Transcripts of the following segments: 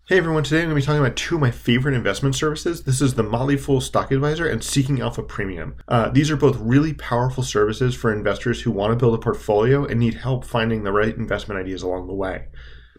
Hey everyone, today I'm going to be talking about two of my favorite investment services. This is the Motley Fool Stock Advisor and Seeking Alpha Premium. These are both really powerful services for investors who want to build a portfolio and need help finding the right investment ideas along the way.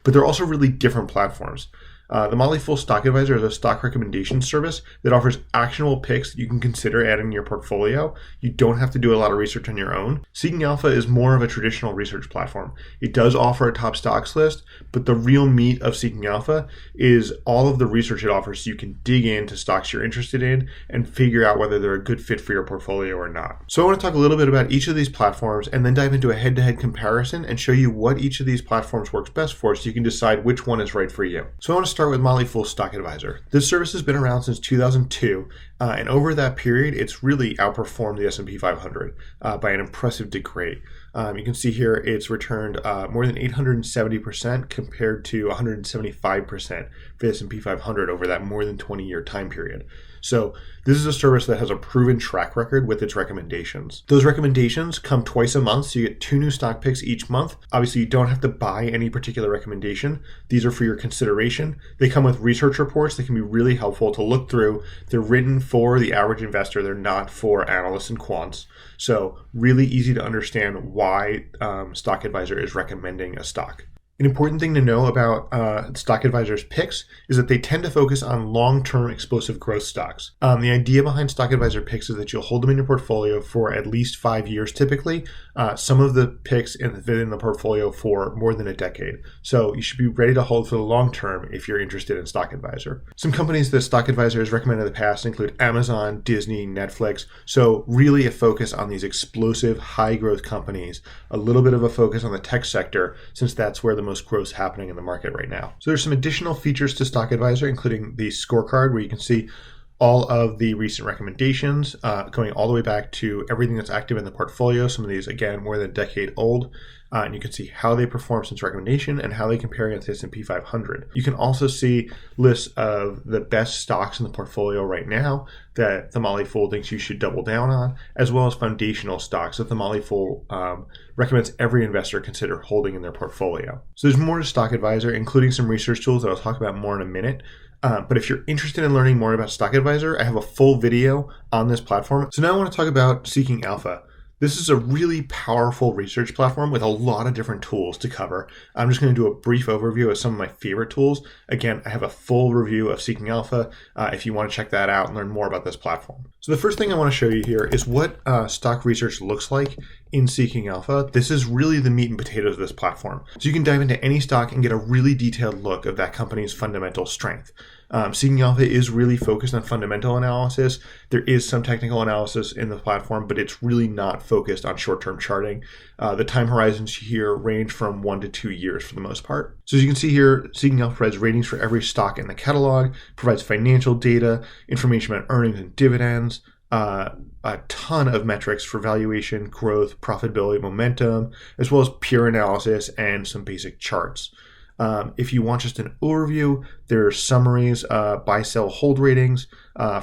But they're also really different platforms. The Motley Fool Stock Advisor is a stock recommendation service that offers actionable picks that you can consider adding to your portfolio. You don't have to do a lot of research on your own. Seeking Alpha is more of a traditional research platform. It does offer a top stocks list, but the real meat of Seeking Alpha is all of the research it offers so you can dig into stocks you're interested in and figure out whether they're a good fit for your portfolio or not. So I want to talk a little bit about each of these platforms and then dive into a head-to-head comparison and show you what each of these platforms works best for so you can decide which one is right for you. So I want to start with Motley Fool Stock Advisor. This service has been around since 2002, and over that period, it's really outperformed the S&P 500 by an impressive degree. You can see here it's returned more than 870% compared to 175% for the S&P 500 over that more than 20-year time period. So this is a service that has a proven track record with its recommendations. Those recommendations come twice a month, so you get 2 new stock picks each month. Obviously, you don't have to buy any particular recommendation. These are for your consideration. They come with research reports that can be really helpful to look through. They're written for the average investor. They're not for analysts and quants. So really easy to understand why Stock Advisor is recommending a stock. An important thing to know about Stock Advisor's picks is that they tend to focus on long-term explosive growth stocks. The idea behind Stock Advisor picks is that you'll hold them in your portfolio for at least 5 years typically. Some of the picks fit in the portfolio for more than a decade. So you should be ready to hold for the long term if you're interested in Stock Advisor. Some companies that Stock Advisor has recommended in the past include Amazon, Disney, Netflix. So really a focus on these explosive high growth companies, a little bit of a focus on the tech sector since that's where the most growth happening in the market right now. So there's some additional features to Stock Advisor, including the scorecard where you can see all of the recent recommendations going all the way back to everything that's active in the portfolio. Some of these, again, more than a decade old. And you can see how they perform since recommendation and how they compare against the S&P 500. You can also see lists of the best stocks in the portfolio right now that the Motley Fool thinks you should double down on, as well as foundational stocks that the Motley Fool recommends every investor consider holding in their portfolio. So there's more to Stock Advisor, including some research tools that I'll talk about more in a minute. But if you're interested in learning more about Stock Advisor, I have a full video on this platform. So now I want to talk about Seeking Alpha. This is a really powerful research platform with a lot of different tools to cover. I'm just going to do a brief overview of some of my favorite tools. Again, I have a full review of Seeking Alpha if you want to check that out and learn more about this platform. So the first thing I want to show you here is what stock research looks like in Seeking Alpha. This is really the meat and potatoes of this platform. So you can dive into any stock and get a really detailed look of that company's fundamental strength. Seeking Alpha is really focused on fundamental analysis. There is some technical analysis in the platform, but it's really not focused on short-term charting. The time horizons here range from 1 to 2 years for the most part. So as you can see here, Seeking Alpha provides ratings for every stock in the catalog, provides financial data, information about earnings and dividends, a ton of metrics for valuation, growth, profitability, momentum, as well as pure analysis and some basic charts. If you want just an overview, there are summaries, buy, sell, hold ratings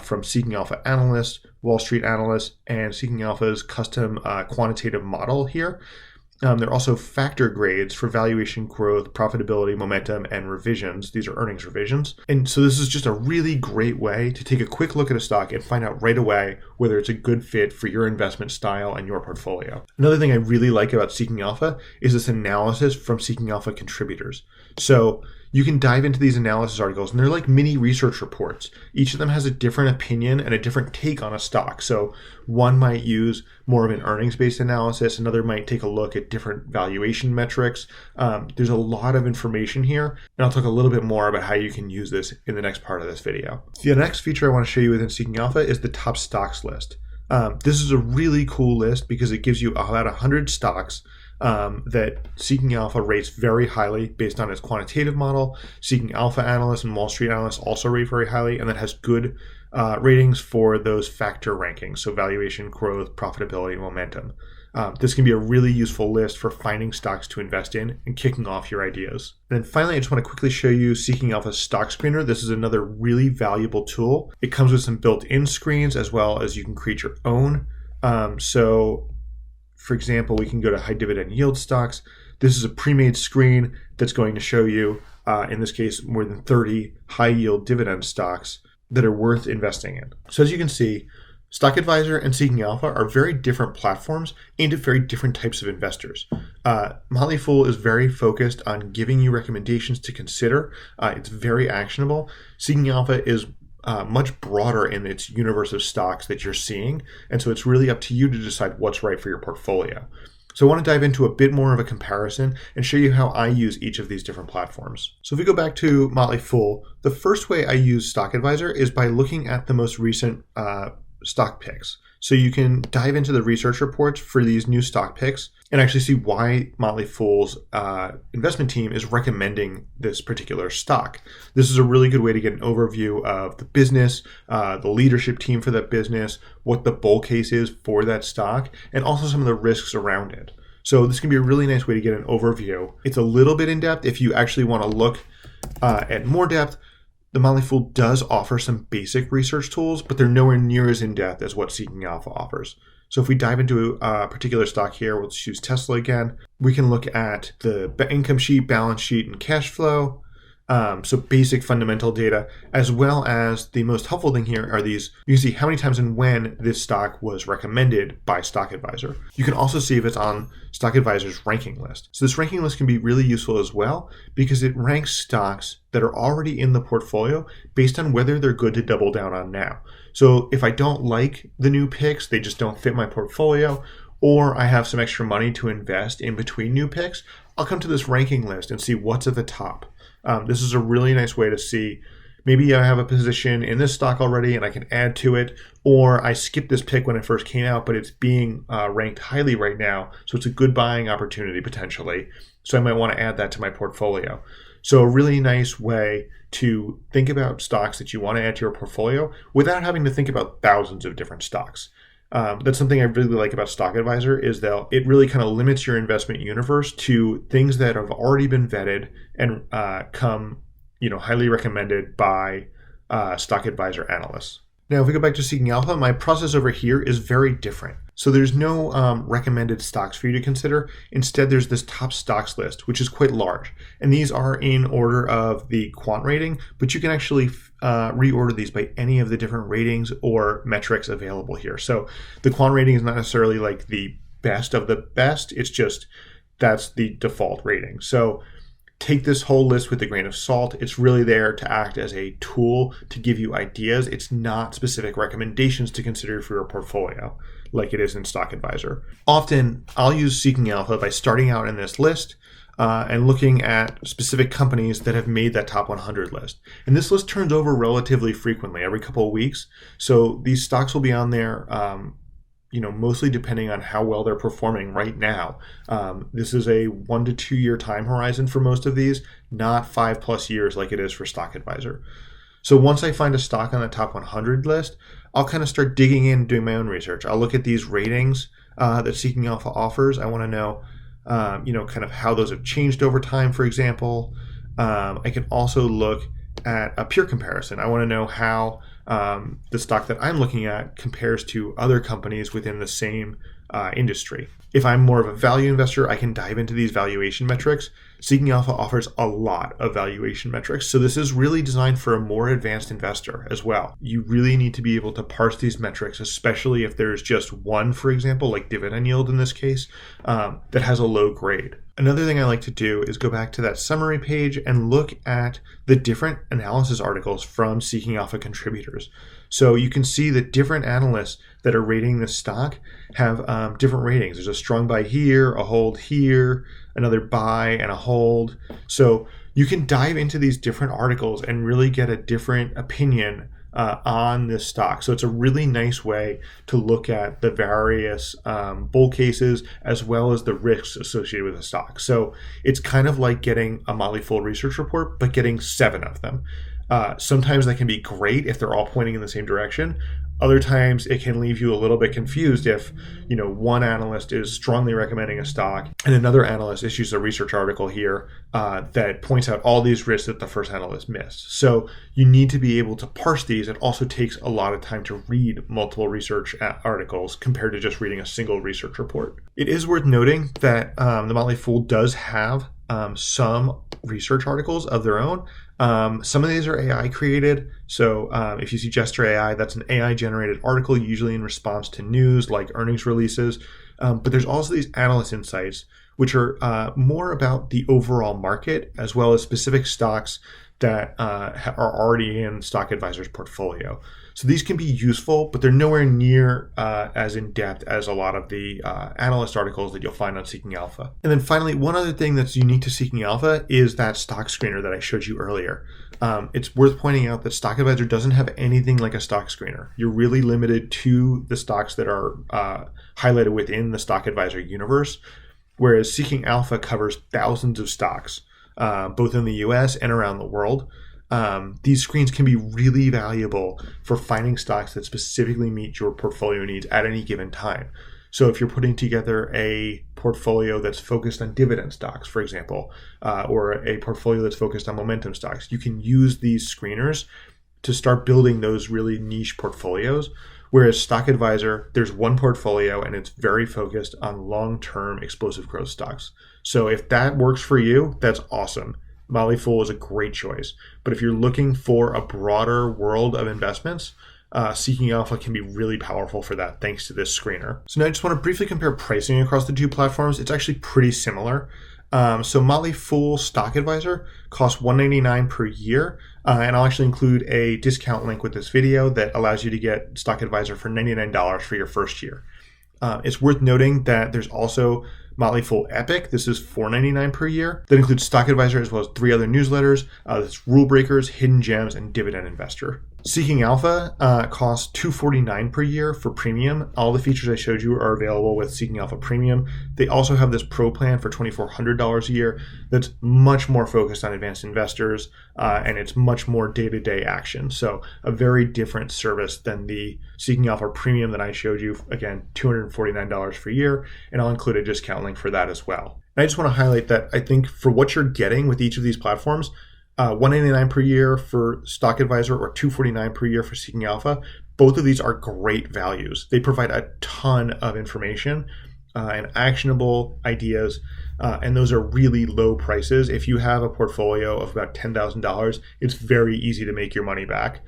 from Seeking Alpha analysts, Wall Street analysts, and Seeking Alpha's custom quantitative model here. There are also factor grades for valuation, growth, profitability, momentum, and revisions. These are earnings revisions. And so this is just a really great way to take a quick look at a stock and find out right away whether it's a good fit for your investment style and your portfolio. Another thing I really like about Seeking Alpha is this analysis from Seeking Alpha contributors. So you can dive into these analysis articles, and they're like mini research reports. Each of them has a different opinion and a different take on a stock. So one might use more of an earnings-based analysis. Another might take a look at different valuation metrics. There's a lot of information here, and I'll talk a little bit more about how you can use this in the next part of this video. The next feature I want to show you within Seeking Alpha is the top stocks list. This is a really cool list because it gives you about 100 stocks that Seeking Alpha rates very highly based on its quantitative model. Seeking Alpha analysts and Wall Street analysts also rate very highly, and that has good ratings for those factor rankings, so valuation, growth, profitability, momentum. This can be a really useful list for finding stocks to invest in and kicking off your ideas. And then finally, I just want to quickly show you Seeking Alpha's Stock Screener. This is another really valuable tool. It comes with some built-in screens as well as you can create your own. For example, we can go to high dividend yield stocks. This is a pre-made screen that's going to show you in this case, more than 30 high yield dividend stocks that are worth investing in. So as you can see, Stock Advisor and Seeking Alpha are very different platforms aimed at very different types of investors. Motley Fool is very focused on giving you recommendations to consider. It's very actionable. Seeking Alpha is much broader in its universe of stocks that you're seeing, and so it's really up to you to decide what's right for your portfolio. So I want to dive into a bit more of a comparison and show you how I use each of these different platforms. So if we go back to Motley Fool, the first way I use Stock Advisor is by looking at the most recent stock picks. So you can dive into the research reports for these new stock picks and actually see why Motley Fool's investment team is recommending this particular stock. This is a really good way to get an overview of the business, the leadership team for that business, what the bull case is for that stock, and also some of the risks around it. So this can be a really nice way to get an overview. It's a little bit in depth. If you actually want to look at more depth, the Motley Fool does offer some basic research tools, but they're nowhere near as in-depth as what Seeking Alpha offers. So if we dive into a particular stock here, we'll choose Tesla again. We can look at the income sheet, balance sheet, and cash flow. So basic fundamental data, as well as the most helpful thing here are these. You can see how many times and when this stock was recommended by Stock Advisor. You can also see if it's on Stock Advisor's ranking list. So this ranking list can be really useful as well because it ranks stocks that are already in the portfolio based on whether they're good to double down on now. So if I don't like the new picks, they just don't fit my portfolio, or I have some extra money to invest in between new picks, I'll come to this ranking list and see what's at the top. This is a really nice way to see, maybe I have a position in this stock already and I can add to it, or I skipped this pick when it first came out, but it's being ranked highly right now, so it's a good buying opportunity potentially. So I might want to add that to my portfolio. So a really nice way to think about stocks that you want to add to your portfolio without having to think about thousands of different stocks. That's something I really like about Stock Advisor is that it really kind of limits your investment universe to things that have already been vetted and come, highly recommended by Stock Advisor analysts. Now, if we go back to Seeking Alpha, my process over here is very different. So there's no recommended stocks for you to consider. Instead, there's this top stocks list, which is quite large. And these are in order of the quant rating, but you can actually reorder these by any of the different ratings or metrics available here. So the quant rating is not necessarily like the best of the best. It's just that's the default rating. So take this whole list with a grain of salt. It's really there to act as a tool to give you ideas. It's not specific recommendations to consider for your portfolio like it is in Stock Advisor. Often, I'll use Seeking Alpha by starting out in this list and looking at specific companies that have made that top 100 list. And this list turns over relatively frequently, every couple of weeks. So these stocks will be on there mostly depending on how well they're performing right now. This is a 1 to 2 year time horizon for most of these, not 5+ years like it is for Stock Advisor. So once I find a stock on the top 100 list, I'll kind of start digging in, doing my own research. I'll look at these ratings that Seeking Alpha offers. I want to know, kind of how those have changed over time, for example. I can also look at a peer comparison. I want to know how the stock that I'm looking at compares to other companies within the same industry. If I'm more of a value investor, I can dive into these valuation metrics. Seeking Alpha offers a lot of valuation metrics, so this is really designed for a more advanced investor as well. You really need to be able to parse these metrics, especially if there's just one, for example, like dividend yield in this case, that has a low grade. Another thing I like to do is go back to that summary page and look at the different analysis articles from Seeking Alpha contributors. So you can see that different analysts that are rating this stock have different ratings. There's a strong buy here, a hold here, another buy and a hold. So you can dive into these different articles and really get a different opinion on this stock. So it's a really nice way to look at the various bull cases as well as the risks associated with the stock. So it's kind of like getting a Motley Fool research report, but getting 7 of them. Sometimes that can be great if they're all pointing in the same direction. Other times it can leave you a little bit confused if, one analyst is strongly recommending a stock and another analyst issues a research article here that points out all these risks that the first analyst missed. So you need to be able to parse these. It also takes a lot of time to read multiple research articles compared to just reading a single research report. It is worth noting that the Motley Fool does have some research articles of their own. Some of these are AI created. So if you see Jester AI, that's an AI generated article, usually in response to news like earnings releases. But there's also these analyst insights, which are more about the overall market as well as specific stocks that are already in Stock Advisor's portfolio. So these can be useful, but they're nowhere near as in-depth as a lot of the analyst articles that you'll find on Seeking Alpha. And then finally, one other thing that's unique to Seeking Alpha is that stock screener that I showed you earlier. It's worth pointing out that Stock Advisor doesn't have anything like a stock screener. You're really limited to the stocks that are highlighted within the Stock Advisor universe, whereas Seeking Alpha covers thousands of stocks, both in the US and around the world. These screens can be really valuable for finding stocks that specifically meet your portfolio needs at any given time. So if you're putting together a portfolio that's focused on dividend stocks, for example, or a portfolio that's focused on momentum stocks, you can use these screeners to start building those really niche portfolios. Whereas Stock Advisor, there's one portfolio and it's very focused on long-term explosive growth stocks. So if that works for you, that's awesome. Motley Fool is a great choice. But if you're looking for a broader world of investments, Seeking Alpha can be really powerful for that thanks to this screener. So now I just want to briefly compare pricing across the two platforms. It's actually pretty similar. So Motley Fool Stock Advisor costs $199 per year. And I'll actually include a discount link with this video that allows you to get Stock Advisor for $99 for your first year. It's worth noting that there's also Motley Fool Epic. This is $4.99 per year. That includes Stock Advisor as well as 3 other newsletters. That's Rule Breakers, Hidden Gems, and Dividend Investor. Seeking Alpha costs $249 per year for premium. All the features I showed you are available with Seeking Alpha Premium. They also have this Pro plan for $2,400 a year that's much more focused on advanced investors, and it's much more day-to-day action. So a very different service than the Seeking Alpha Premium that I showed you. Again, $249 per year, and I'll include a discount link for that as well. And I just want to highlight that I think for what you're getting with each of these platforms, $199 per year for Stock Advisor or $249 per year for Seeking Alpha. Both of these are great values. They provide a ton of information and actionable ideas, and those are really low prices. If you have a portfolio of about $10,000, it's very easy to make your money back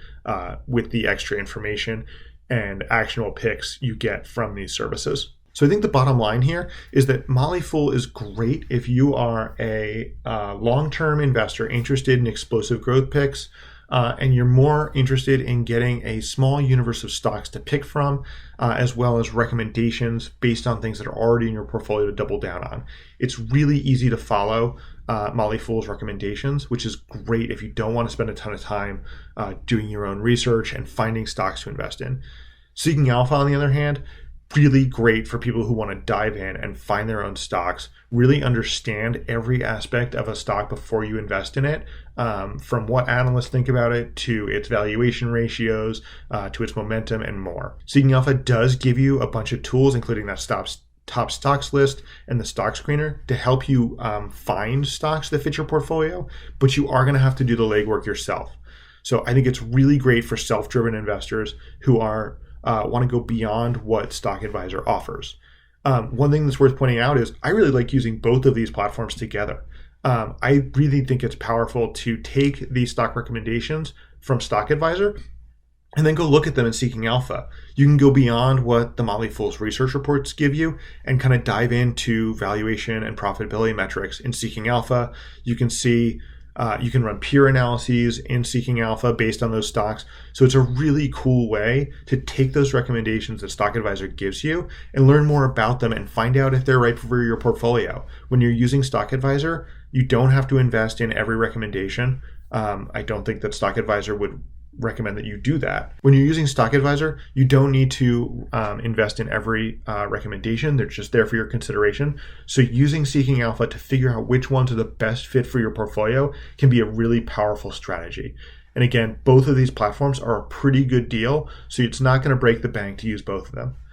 with the extra information and actionable picks you get from these services. So I think the bottom line here is that Motley Fool is great if you are a long-term investor interested in explosive growth picks, and you're more interested in getting a small universe of stocks to pick from, as well as recommendations based on things that are already in your portfolio to double down on. It's really easy to follow Motley Fool's recommendations, which is great if you don't want to spend a ton of time doing your own research and finding stocks to invest in. Seeking Alpha, on the other hand, really great for people who want to dive in and find their own stocks, really understand every aspect of a stock before you invest in it, from what analysts think about it to its valuation ratios, to its momentum and more. Seeking Alpha does give you a bunch of tools, including that top stocks list and the stock screener to help you find stocks that fit your portfolio, but you are going to have to do the legwork yourself. So I think it's really great for self-driven investors who are want to go beyond what Stock Advisor offers. One thing that's worth pointing out is I really like using both of these platforms together. I really think it's powerful to take these stock recommendations from Stock Advisor and then go look at them in Seeking Alpha. You can go beyond what the Motley Fool's research reports give you and kind of dive into valuation and profitability metrics in Seeking Alpha. You can see you can run peer analyses in Seeking Alpha based on those stocks. So it's a really cool way to take those recommendations that Stock Advisor gives you and learn more about them and find out if they're right for your portfolio. When you're using Stock Advisor, you don't have to invest in every recommendation. I don't think that Stock Advisor would recommend that you do that. When you're using Stock Advisor, you don't need to invest in every recommendation. They're just there for your consideration. So using Seeking Alpha to figure out which ones are the best fit for your portfolio can be a really powerful strategy. And again, both of these platforms are a pretty good deal, so it's not going to break the bank to use both of them.